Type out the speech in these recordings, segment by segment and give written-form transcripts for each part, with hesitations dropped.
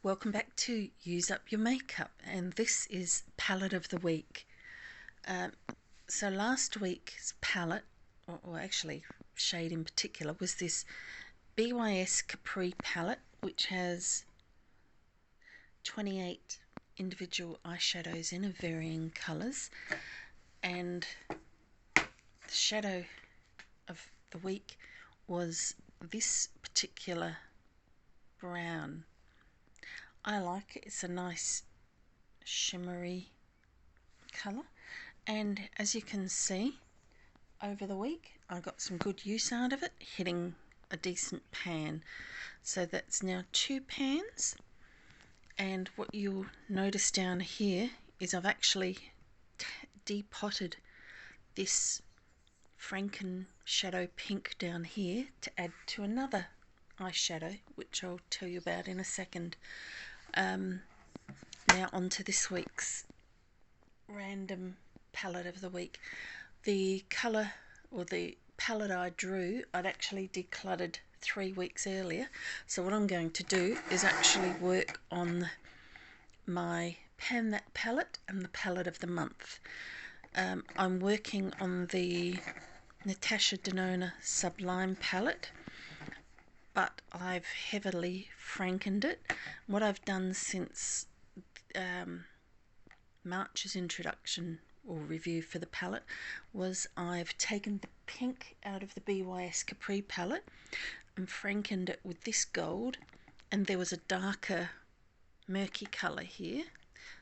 Welcome back to Use Up Your Makeup, and this is palette of the week. So last week's palette, or actually shade in particular, was this BYS Capri palette, which has 28 individual eyeshadows in of varying colours, and the shadow of the week was this particular brown. I like it. It's a nice shimmery colour, and as you can see, over the week I got some good use out of it, hitting a decent pan. So that's now 2 pans, and what you'll notice down here is I've actually depotted this Franken Shadow Pink down here to add to another eyeshadow, which I'll tell you about in a second. Now on to this week's random palette of the week. The colour, or the palette I drew, I'd actually decluttered 3 weeks earlier. So what I'm going to do is actually work on my Pan That palette and the palette of the month. I'm working on the Natasha Denona Sublime palette, but I've heavily Frankened it. What I've done since March's introduction or review for the palette was I've taken the pink out of the BYS Capri palette and Frankened it with this gold, and there was a darker murky colour here,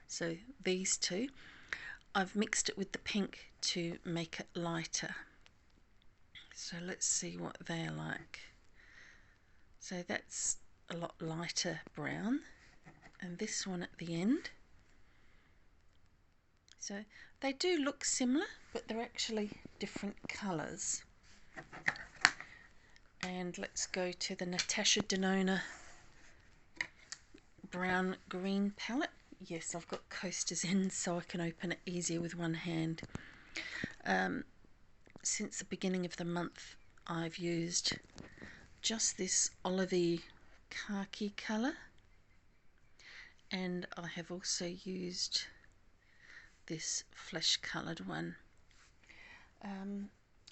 so these two. I've mixed it with the pink to make it lighter. So let's see what they're like. So that's a lot lighter brown, and this one at the end. So they do look similar, but they're actually different colours. And let's go to the Natasha Denona Brown Green palette. Yes, I've got coasters in so I can open it easier with one hand. Since the beginning of the month I've used just this olivey khaki colour, and I have also used this flesh coloured one.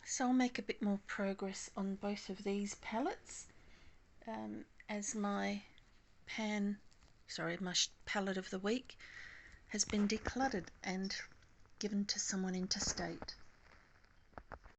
So I'll make a bit more progress on both of these palettes as my palette of the week has been decluttered and given to someone interstate.